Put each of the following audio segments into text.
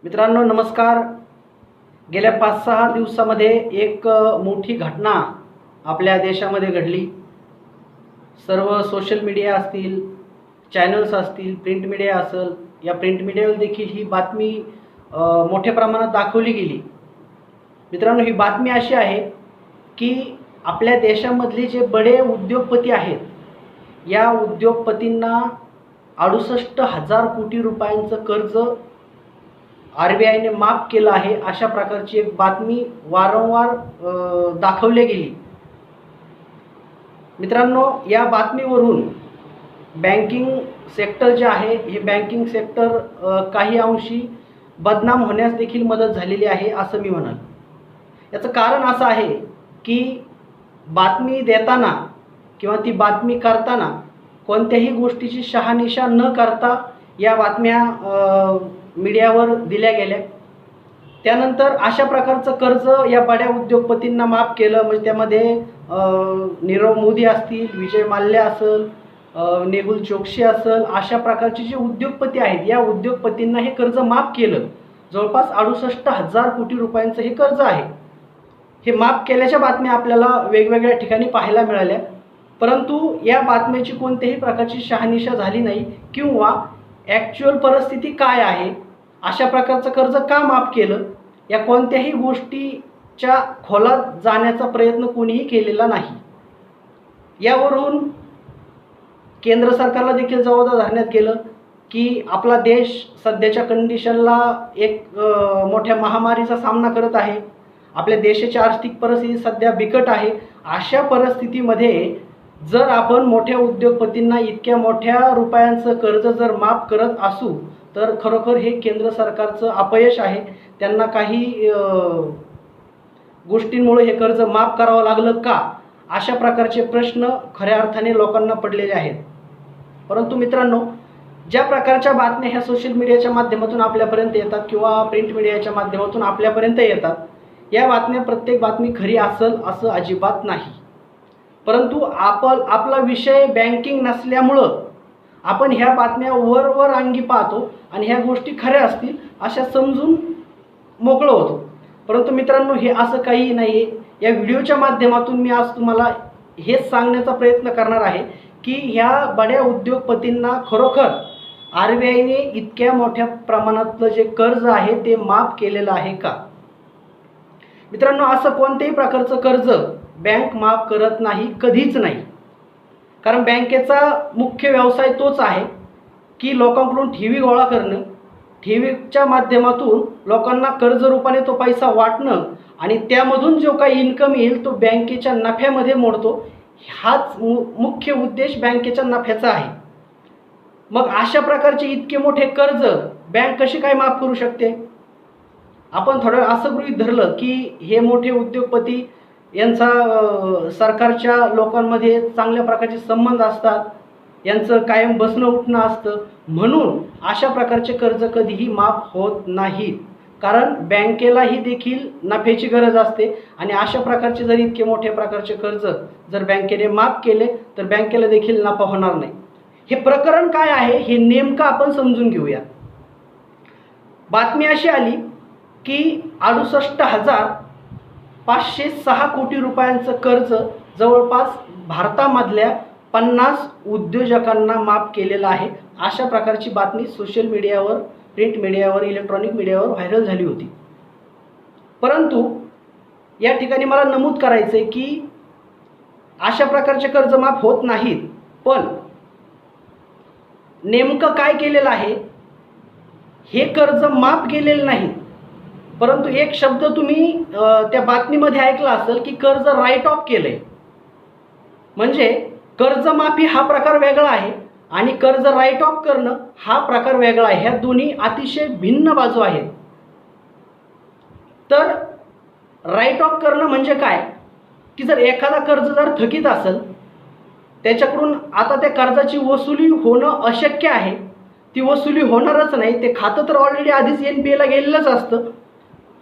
मित्रांनो नमस्कार. गेल्या 5-6 दिवसामध्ये एक मोठी घटना आपल्या देशामध्ये घडली. सर्व सोशल मीडिया असतील, चॅनल्स असतील, प्रिंट मीडिया असेल, या प्रिंट मीडियावर देखील ही बातमी मोठ्या प्रमाणात दाखवली गेली. मित्रांनो, ही बातमी अशी आहे की आपल्या देशामधले जे बडे उद्योगपती आहेत, या उद्योगपतींना 68,000 कोटी रुपयांचं कर्ज RBIने माफ केलं आहे, अशा प्रकारची एक बातमी वारंवार दाखवली गेली. मित्रांनो, या बातमीवरून बँकिंग सेक्टर जे आहे, हे बँकिंग सेक्टर काही अंशी बदनाम होण्यास देखील मदत झालेली आहे असं मी म्हणाल. याचं कारण असं आहे की बातमी देताना किंवा ती बातमी करताना कोणत्याही गोष्टीची शहानिशा न करता या बातम्या मीडियावर दिल्या गेल्या. त्यानंतर अशा प्रकारचं कर्ज या बड्या उद्योगपतींना माफ केलं. म्हणजे त्यामध्ये नीरव मोदी असतील, विजय माल्या असेल, नेहुल चोक्सी असेल, अशा प्रकारचे जे उद्योगपती आहेत, या उद्योगपतींना हे कर्ज माफ केलं. जवळपास 68,000 कोटी रुपयांचं हे कर्ज आहे. हे माफ केल्याच्या बातम्या आपल्याला वेगवेगळ्या ठिकाणी पाहायला मिळाल्या, परंतु या बातम्याची कोणत्याही प्रकारची शहानिशा झाली नाही किंवा ॲक्च्युअल परिस्थिती काय आहे, अशा प्रकारचं कर्ज का माफ केलं, या कोणत्याही गोष्टीच्या खोलात जाण्याचा प्रयत्न कोणीही केलेला नाही. यावरून केंद्र सरकारला देखील जबाबदार धरण्यात गेलं की आपला देश सध्याच्या कंडिशनला एक मोठ्या महामारीचा सामना करत आहे. आपल्या देशाची आर्थिक परिस्थिती सध्या बिकट आहे. अशा परिस्थितीमध्ये जर आपण मोठ्या उद्योगपतींना इतक्या मोठ्या रुपयांचं कर्ज जर माफ करत असू, तर खरोखर हे केंद्र सरकारचं अपयश आहे. त्यांना काही गोष्टींमुळे हे कर्ज माफ करावं लागलं का, अशा प्रकारचे प्रश्न खऱ्या अर्थाने लोकांना पडलेले आहेत. परंतु मित्रांनो, ज्या प्रकारच्या बातम्या ह्या सोशल मीडियाच्या माध्यमातून आपल्यापर्यंत येतात किंवा प्रिंट मीडियाच्या माध्यमातून आपल्यापर्यंत येतात, या बातम्या प्रत्येक बातमी खरी असेल असं अजिबात नाही. परंतु आपला विषय बँकिंग नसल्यामुळं आपण ह्या बातम्या वर अंगी पाहतो आणि ह्या गोष्टी खऱ्या असतील अशा समजून मोकळं होतो. परंतु मित्रांनो, हे असं काही नाही आहे. या व्हिडिओच्या माध्यमातून मी आज तुम्हाला हेच सांगण्याचा प्रयत्न करणार आहे की ह्या बड्या उद्योगपतींना खरोखर RBIने इतक्या मोठ्या प्रमाणातलं जे कर्ज आहे ते माफ केलेलं आहे का. मित्रांनो, असं कोणत्याही प्रकारचं कर्ज बँक माफ करत नाही, कधीच नाही. कारण बँकेचा मुख्य व्यवसाय तोच आहे की लोकांकडून ठेवी गोळा करणं, ठेवीच्या माध्यमातून लोकांना कर्ज रूपाने तो पैसा वाटणं आणि त्यामधून जो काही इन्कम येईल तो बँकेच्या नफ्यामध्ये मोडतो. हाच मुख्य उद्देश बँकेच्या नफ्याचा आहे. मग अशा प्रकारचे इतके मोठे कर्ज बँक कशी काय माफ करू शकते. आपण थोडं असं गृहीत धरलं की हे मोठे उद्योगपती यांचा सरकारच्या लोकांमध्ये चांगल्या प्रकारचे संबंध असतात, यांचं कायम बसणं उठणं असतं, म्हणून अशा प्रकारचे कर्ज कधीही माफ होत नाहीत. कारण बँकेलाही देखील नफ्याची गरज असते आणि अशा प्रकारचे जर इतके मोठ्या प्रकारचे कर्ज जर बँकेने माफ केले तर बँकेला देखील नफा होणार नाही. हे प्रकरण काय आहे हे नेमकं आपण समजून घेऊया. बातमी अशी आली की 68,506 कोटी रुपयांचं कर्ज जवळपास भारतामधल्या 50 उद्योजकांना माफ केलेलं आहे. अशा प्रकारची बातमी सोशल मीडियावर, प्रिंट मीडियावर, इलेक्ट्रॉनिक मीडियावर व्हायरल झाली होती. परंतु या ठिकाणी मला नमूद करायचं आहे की अशा प्रकारचे कर्ज माफ होत नाहीत. पण नेमकं काय केलेलं आहे, हे कर्ज माफ केलेलं नाही, परंतु एक शब्द तुम्ही त्या बातमीमध्ये ऐकला असेल की कर्ज राईट ऑफ केलंय. म्हणजे कर्जमाफी हा प्रकार वेगळा आहे आणि कर्ज राईट ऑफ करणं हा प्रकार वेगळा आहे. ह्या दोन्ही अतिशय भिन्न बाजू आहेत. तर राईट ऑफ करणं म्हणजे काय की जर एखादा कर्ज जर थकीत असेल, त्याच्याकडून आता त्या कर्जाची वसुली होणं अशक्य आहे, ती वसुली होणारच नाही, ते खातं तर ऑलरेडी आधीच NPAला गेलेलंच असतं.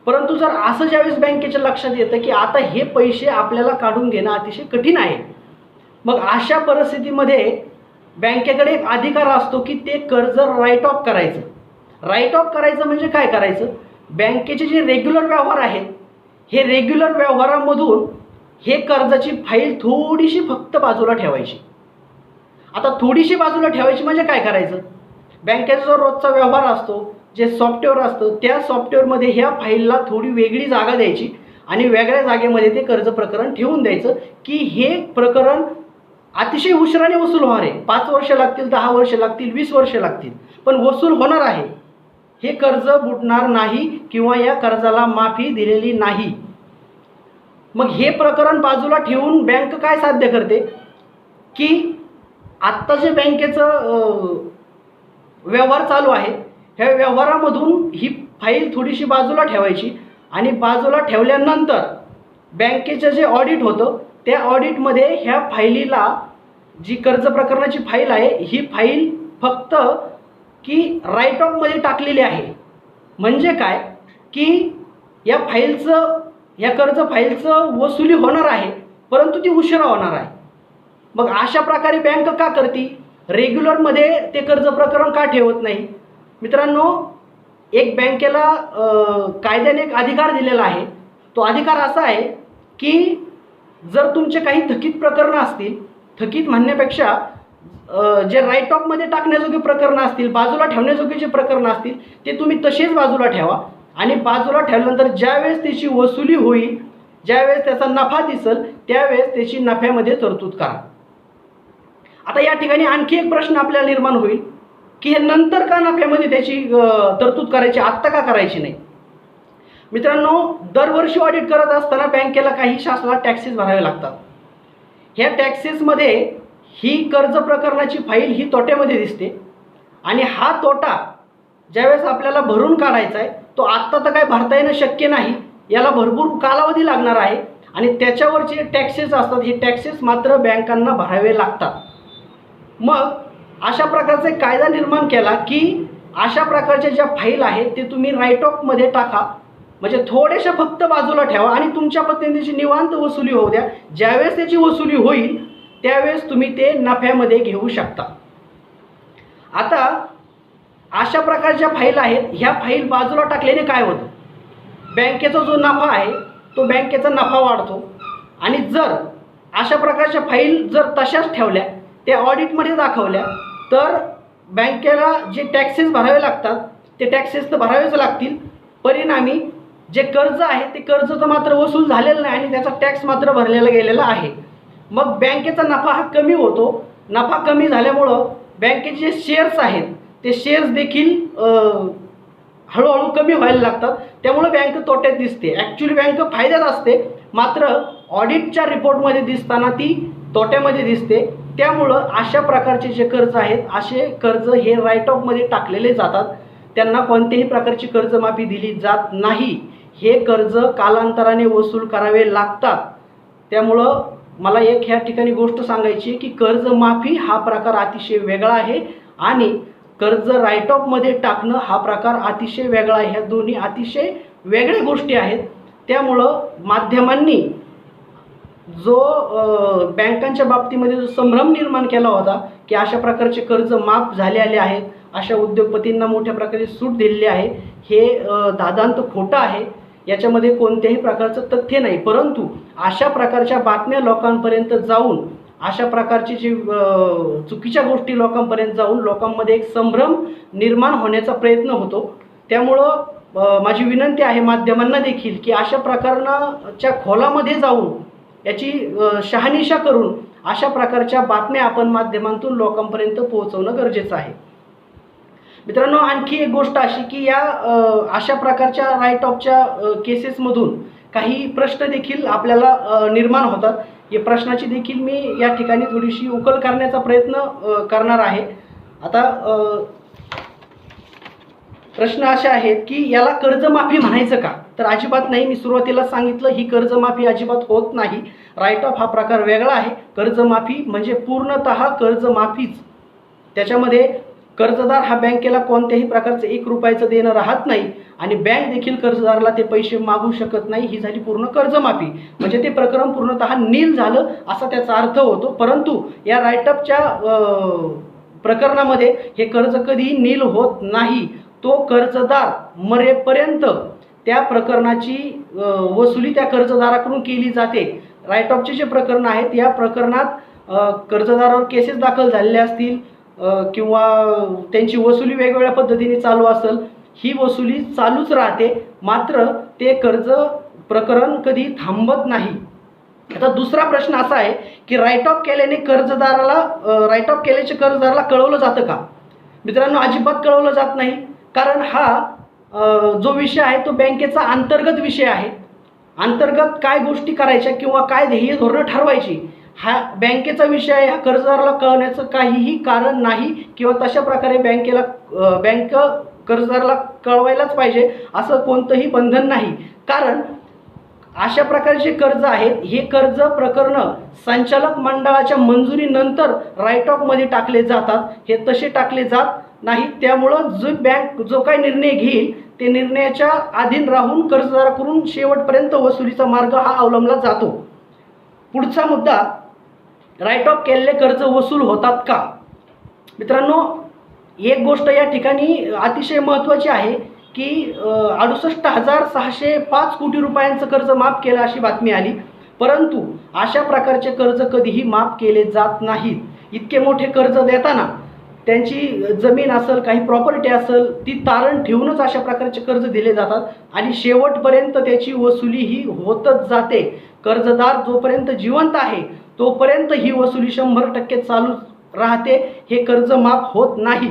परंतु जर असं ज्यावेळेस बँकेच्या लक्षात येतं की आता हे पैसे आपल्याला काढून घेणं अतिशय कठीण आहे, मग अशा परिस्थितीमध्ये बँकेकडे एक अधिकार असतो की ते कर्ज राईट ऑफ करायचं. राईट ऑफ करायचं म्हणजे काय करायचं, बँकेचे जे रेग्युलर व्यवहार आहेत हे रेग्युलर व्यवहारामधून हे कर्जाची फाईल थोडीशी फक्त बाजूला ठेवायची. आता थोडीशी बाजूला ठेवायची म्हणजे काय करायचं, बँकेचा जो रोजचा व्यवहार असतो, जे सॉफ्टवेअर असतं, त्या सॉफ्टवेअरमध्ये ह्या फाईलला थोडी वेगळी जागा द्यायची आणि वेगळ्या जागेमध्ये ते कर्ज प्रकरण ठेवून द्यायचं की हे प्रकरण अतिशय उशिराने वसूल होणार आहे. 5 वर्ष लागतील, 10 वर्ष लागतील, 20 वर्ष लागतील, पण वसूल होणार आहे. हे कर्ज बुडणार नाही किंवा या कर्जाला माफी दिलेली नाही. मग हे प्रकरण बाजूला ठेवून बँक काय साध्य करते की आत्ता जे बँकेचं व्यवहार चालू आहे ह्या व्यवहारामधून ही फाईल थोडीशी बाजूला ठेवायची आणि बाजूला ठेवल्यानंतर बँकेचं जे ऑडिट होतं त्या ऑडिटमध्ये ह्या फाईलीला, जी कर्ज प्रकरणाची फाईल आहे ही फाईल फक्त की राईट ऑफमध्ये टाकलेली आहे. म्हणजे काय की या फाईलचं, या कर्ज फाईलचं वसुली होणार आहे परंतु ती उशिरा होणार आहे. मग अशा प्रकारे बँक का करते, रेग्युलरमध्ये ते कर्ज प्रकरण का ठेवत नाही. मित्रांनो, एक बँकेला कायद्याने एक अधिकार दिलेला आहे. तो अधिकार असा आहे की जर तुमचे काही थकीत प्रकरणं असतील, थकीत म्हणण्यापेक्षा जे राईट ऑफमध्ये टाकण्याजोगे प्रकरणं असतील, बाजूला ठेवण्याजोगे जे प्रकरणं असतील ते तुम्ही तसेच बाजूला ठेवा आणि बाजूला ठेवल्यानंतर ज्यावेळेस त्याची वसुली होईल, ज्यावेळेस त्याचा नफा दिसेल त्यावेळेस त्याची नफ्यामध्ये तरतूद करा. आता या ठिकाणी आणखी एक प्रश्न आपल्याला निर्माण होईल की हे नंतर का नफ्यामध्ये त्याची तरतूद करायची, आत्ता का करायची नाही. मित्रांनो, दरवर्षी ऑडिट करत असताना बँकेला काही शासनाला टॅक्सेस भरावे लागतात. ह्या टॅक्सेसमध्ये ही कर्ज प्रकरणाची फाईल ही तोट्यामध्ये दिसते आणि हा तोटा ज्यावेळेस आपल्याला भरून काढायचा आहे तो आत्ता तर काय भरता येणं शक्य नाही, याला भरपूर कालावधी लागणार आहे आणि त्याच्यावरचे टॅक्सेस असतात, हे टॅक्सेस मात्र बँकांना भरावे लागतात. मग अशा प्रकारचा एक कायदा निर्माण केला की अशा प्रकारच्या ज्या फाईल आहेत ते तुम्ही राईट ऑफमध्ये टाका, म्हणजे थोड्याशा फक्त बाजूला ठेवा आणि तुमच्या पद्धतीने निवांत वसुली होऊ द्या. ज्यावेळेस त्याची वसुली होईल त्यावेळेस तुम्ही ते नफ्यामध्ये घेऊ शकता. आता अशा प्रकारच्या फाईल आहेत, ह्या फाईल बाजूला टाकल्याने काय होतं, बँकेचा जो नफा आहे तो बँकेचा नफा वाढतो आणि जर अशा प्रकारच्या फाईल जर तशाच ठेवल्या, त्या ऑडिटमध्ये दाखवल्या तर बँकेला जे टॅक्सेस भरावे लागतात ते टॅक्सेस तर भरावेच लागतील. परिणामी जे कर्ज आहे ते कर्ज तर मात्र वसूल झालेलं नाही आणि त्याचा टॅक्स मात्र भरलेला गेलेला आहे. मग बँकेचा नफा हा कमी होतो. नफा कमी झाल्यामुळं बँकेचे जे शेअर्स आहेत ते शेअर्स देखील हळूहळू कमी व्हायला लागतात. त्यामुळे बँक तोट्यात दिसते. ॲक्च्युली बँक फायद्यात असते, मात्र ऑडिटच्या रिपोर्टमध्ये दिसताना ती तोट्यामध्ये दिसते. त्यामुळं अशा प्रकारचे जे कर्ज आहेत, असे कर्ज हे राईट ऑफमध्ये टाकलेले जातात. त्यांना कोणत्याही प्रकारची कर्जमाफी दिली जात नाही. हे कर्ज कालांतराने वसूल करावे लागतात. त्यामुळं मला एक ह्या ठिकाणी गोष्ट सांगायची आहे की कर्जमाफी हा प्रकार अतिशय वेगळा आहे आणि कर्ज राईट ऑफमध्ये टाकणं हा प्रकार अतिशय वेगळा आहे. ह्या दोन्ही अतिशय वेगळ्या गोष्टी आहेत. त्यामुळं माध्यमांनी जो बँकांच्या बाबतीमध्ये जो संभ्रम निर्माण केला होता की अशा प्रकारचे कर्ज माफ झालेले आहेत, अशा उद्योगपतींना मोठ्या प्रकारे सूट दिलेली आहे, हे दादांत खोटं आहे. याच्यामध्ये कोणत्याही प्रकारचं तथ्य नाही. परंतु अशा प्रकारच्या बातम्या लोकांपर्यंत जाऊन, अशा प्रकारची जी चुकीच्या गोष्टी लोकांपर्यंत जाऊन लोकांमध्ये एक संभ्रम निर्माण होण्याचा प्रयत्न होतो. त्यामुळं माझी विनंती आहे माध्यमांना देखील की अशा प्रकरणाच्या खोलामध्ये जाऊन याची शहानिशा करून अशा प्रकारच्या बातम्या आपण माध्यमांतून लोकांपर्यंत पोहोचवणं गरजेचं आहे. मित्रांनो, आणखी एक गोष्ट अशी की या अशा प्रकारच्या राईट ऑफच्या केसेसमधून काही प्रश्न देखील आपल्याला निर्माण होतात. या प्रश्नाची देखील मी या ठिकाणी थोडीशी उकल करण्याचा प्रयत्न करणार आहे. आता प्रश्न असे आहेत की याला कर्जमाफी म्हणायचं का, तर अजिबात नाही. मी सुरुवातीला सांगितलं ही कर्जमाफी अजिबात होत नाही. राईट ऑफ हा प्रकार वेगळा आहे. कर्जमाफी म्हणजे पूर्णतः कर्जमाफीच. त्याच्यामध्ये कर्जदार हा बँकेला कोणत्याही प्रकारचं 1 रुपयाचं देणं राहत नाही आणि बँक देखील कर्जदाराला ते पैसे मागू शकत नाही. ही झाली पूर्ण कर्जमाफी. म्हणजे ते प्रकरण पूर्णतः नील झालं असा त्याचा अर्थ होतो. परंतु या राईट ऑफच्या प्रकरणामध्ये हे कर्ज कधीही नील होत नाही. तो कर्जदार मरेपर्यंत त्या प्रकरणाची वसुली त्या कर्जदाराकडून केली जाते. राईट ऑफचे जे प्रकरण आहेत या प्रकरणात कर्जदारावर केसेस दाखल झालेले असतील किंवा त्यांची वसुली वेगवेगळ्या पद्धतीने चालू असेल, ही वसुली चालूच राहते, मात्र ते कर्ज प्रकरण कधी थांबत नाही. आता दुसरा प्रश्न असा आहे की राईट ऑफ केल्याने राईट ऑफ केल्याचे कर्जदाराला कळवलं जातं का? मित्रांनो, अजिबात कळवलं जात नाही, कारण हा जो विषय आहे तो बँकेचा अंतर्गत विषय आहे. अंतर्गत काय गोष्टी करायच्या किंवा काय ध्येय धोरणं ठरवायची हा बँकेचा विषय आहे. हा कर्जदाराला कळवण्याचं काहीही कारण नाही किंवा तशा प्रकारे बँक कर्जदाराला कळवायलाच पाहिजे असं कोणतंही बंधन नाही. कारण अशा प्रकारचे कर्ज आहेत, हे कर्ज प्रकरणं संचालक मंडळाच्या मंजुरीनंतर राईट ऑफमध्ये टाकले जातात. हे तसे टाकले जात नाहीत. त्यामुळं बँक जो काही निर्णय घेईल ते निर्णयाच्या अधीन राहून कर्जदाराकडून शेवटपर्यंत वसुलीचा मार्ग हा अवलंबला जातो. पुढचा मुद्दा, राईट ऑफ केलेले कर्ज वसूल होतात का? मित्रांनो, एक गोष्ट या ठिकाणी अतिशय महत्त्वाची आहे की 68,605 कोटी रुपयांचं कर्ज माफ केलं अशी बातमी आली, परंतु अशा प्रकारचे कर्ज कधीही माफ केले जात नाहीत. इतके मोठे कर्ज देताना त्यांची जमीन असेल, काही प्रॉपर्टी असेल, ती तारण ठेवूनच अशा प्रकारचे कर्ज दिले जातात आणि शेवटपर्यंत त्याची वसुली ही होतच जाते. कर्जदार जोपर्यंत जिवंत आहे तोपर्यंत ही वसुली 100% चालू राहते. हे कर्ज माफ होत नाही.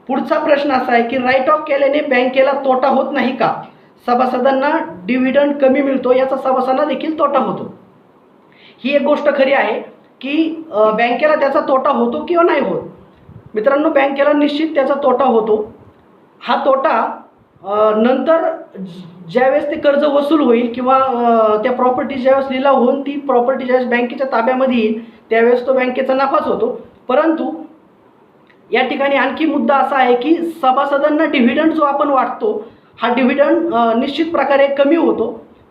पुढचा प्रश्न असा आहे की राईट ऑफ केल्याने बँकेला तोटा होत नाही का? सभासदांना डिव्हिडंड कमी मिळतो, याचा सभासदांना देखील तोटा होतो. ही एक गोष्ट खरी आहे की बँकेला त्याचा तोटा होतो किंवा नाही होत. मित्रांनो, बँकेला निश्चित त्याचा तोटा होतो. हा तोटा नंतर ज्यावेळेस ते कर्ज वसूल होईल किंवा त्या प्रॉपर्टी ज्यावेळेस लिलाव होऊन ती प्रॉपर्टी ज्यावेळेस बँकेच्या ताब्यामध्ये येईल त्यावेळेस तो बँकेचा नफाच होतो. परंतु या ठिकाणी आणखी मुद्दा असा आहे की सभासदांना डिव्हिडंड जो आपण वाटतो हा डिव्हिडंड निश्चित प्रकारे कमी होतो,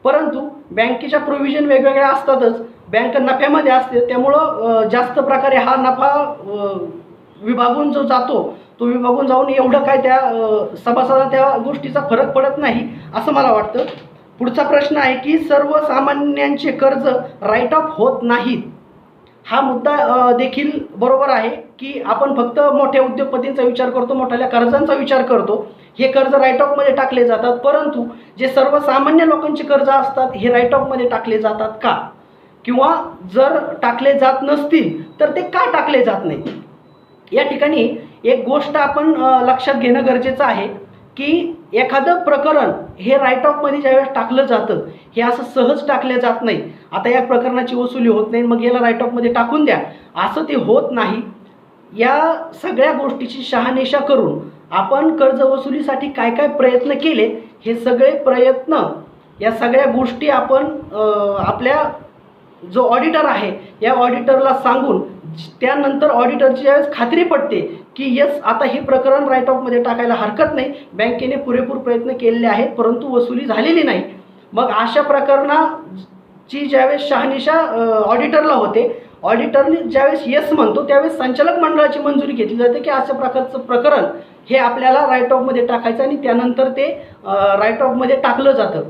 परंतु बँकेच्या प्रोव्हिजन वेगवेगळ्या असतातच. बँक नफ्यामध्ये असते, त्यामुळं जास्त प्रकारे हा नफा विभागून जो जातो तो विभागून जाऊन एवढं काय त्या सभासदांना त्या गोष्टीचा फरक पडत नाही असं मला वाटतं. पुढचा प्रश्न आहे की सर्वसामान्यांचे कर्ज राईट ऑफ होत नाहीत. हा मुद्दा देखील बरोबर आहे की आपण फक्त मोठ्या उद्योगपतींचा विचार करतो, मोठ्या कर्जांचा विचार करतो, हे कर्ज राईट ऑफमध्ये टाकले जातात, परंतु जे सर्वसामान्य लोकांचे कर्ज असतात हे राईट ऑफमध्ये टाकले जातात का? किंवा जर टाकले जात नसतील तर ते का टाकले जात नाही? या ठिकाणी एक गोष्ट आपण लक्षात घेणं गरजेचं आहे की एखादं प्रकरण हे राईट ऑफमध्ये ज्यावेळेस टाकलं जातं हे असं सहज टाकलं जात नाही. आता या प्रकरणाची वसुली होत नाही मग याला राईट ऑफमध्ये टाकून द्या असं ते होत नाही. या सगळ्या गोष्टीची शहानिशा करून आपण कर्ज वसुलीसाठी काय काय प्रयत्न केले हे सगळे प्रयत्न, या सगळ्या गोष्टी आपण आपल्या जो ऑडिटर आहे या ऑडिटरला सांगून त्यानंतर ऑडिटरची ज्यावेळेस खात्री पडते की यस आता हे प्रकरण राईट ऑफमध्ये टाकायला हरकत नाही, बँकेने पुरेपूर प्रयत्न केलेले आहेत परंतु वसुली झालेली नाही, मग अशा प्रकरणाची ज्यावेळेस शहानिशा ऑडिटरला होते, ऑडिटरने ज्यावेळेस येस म्हणतो त्यावेळेस संचालक मंडळाची मंजुरी घेतली जाते की अशा प्रकारचं प्रकरण हे आपल्याला राईट ऑफमध्ये टाकायचं आणि त्यानंतर ते राईट ऑफमध्ये टाकलं जातं.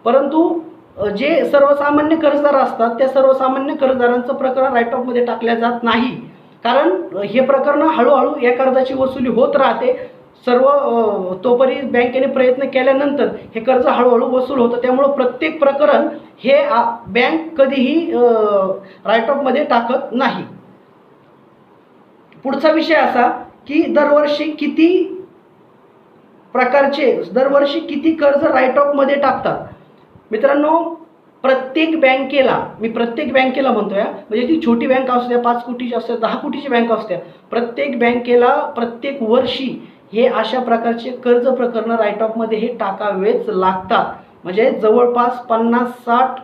परंतु जे सर्वसामान्य कर्जदार असतात त्या सर्वसामान्य कर्जदारांचं प्रकरण राईट ऑफमध्ये टाकल्या जात नाही, कारण हे प्रकरण हळूहळू या कर्जाची वसुली होत राहते. तोपर्यंत बँकेने प्रयत्न केल्यानंतर हे कर्ज हळूहळू वसूल होतं. त्यामुळं प्रत्येक प्रकरण हे बँक कधीही राईट ऑफमध्ये टाकत नाही. पुढचा विषय असा की दरवर्षी किती कर्ज राईट ऑफमध्ये टाकतात? मित्रांनो, प्रत्येक बँकेला म्हणतोय, म्हणजे ती छोटी बँक असू द्या, 5 कोटीची असू द्या, 10 कोटीची बँक असू द्या, प्रत्येक बँकेला प्रत्येक वर्षी हे अशा प्रकारचे कर्ज प्रकरण राईट ऑफमध्ये हे टाकावेच लागतात. म्हणजे जवळपास 50-60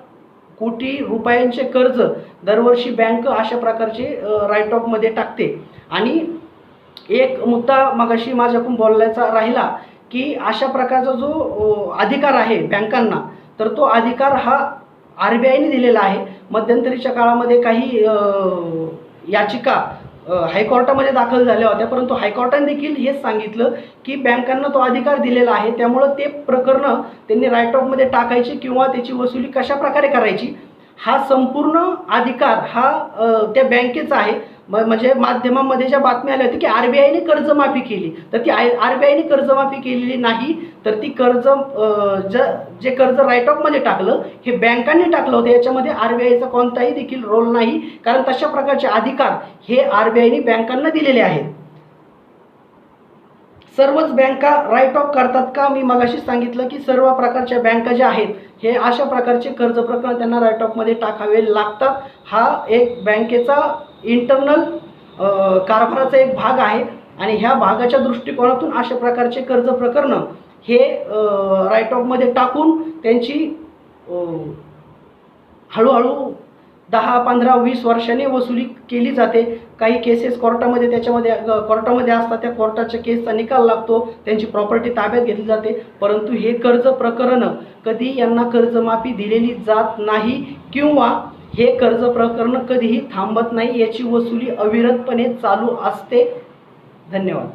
कोटी रुपयांचे कर्ज दरवर्षी बँक अशा प्रकारचे राईट ऑफमध्ये टाकते. आणि एक मुद्दा मगाशी माझ्याकडून बोलायचा राहिला की अशा प्रकारचा जो अधिकार आहे बँकांना, तर तो अधिकार हा RBIने दिलेला आहे. मध्यंतरीच्या काळामध्ये काही याचिका हायकोर्टामध्ये दाखल झाल्या होत्या, परंतु हायकोर्टाने देखील हेच सांगितलं की बँकांना तो अधिकार दिलेला आहे, त्यामुळं ते प्रकरणं त्यांनी राईट ऑफमध्ये टाकायची किंवा त्याची वसुली कशाप्रकारे करायची हा संपूर्ण अधिकार हा त्या बँकेचा आहे. म्हणजे माध्यमामध्ये ज्या बातम्या आल्या होत्या की RBIने कर्जमाफी केली, तर ती RBIने कर्जमाफी केलेली नाही, तर ती कर्ज जे कर्ज राईट ऑफमध्ये टाकलं हे बँकांनी टाकलं होतं. याच्यामध्ये RBIचा कोणताही देखील रोल नाही, कारण तशा प्रकारचे अधिकार हे RBIने बँकांना दिलेले आहेत. सर्वच बँका राईट ऑफ करतात का? मी मगाशी सांगितलं की सर्व प्रकारच्या बँका ज्या आहेत हे अशा प्रकारचे कर्ज प्रकरण त्यांना राईट ऑफमध्ये टाकावे लागतात. हा एक बँकेचा इंटरनल कारभाराचा एक भाग आहे आणि ह्या भागाच्या दृष्टिकोनातून अशा प्रकारचे कर्ज प्रकरणं हे राईट ऑफमध्ये टाकून त्यांची हळूहळू 10, 15, 20 वर्षांनी वसुली केली जाते. काही केसेस कोर्टामध्ये असतात, त्या कोर्टाच्या केसचा निकाल लागतो, त्यांची प्रॉपर्टी ताब्यात घेतली जाते, परंतु हे कर्ज प्रकरणं कधी यांना कर्जमाफी दिलेली जात नाही किंवा हे कर्ज प्रकरण कधीही थांबत नाही, याची वसुली अविरतपणे चालू असते. धन्यवाद.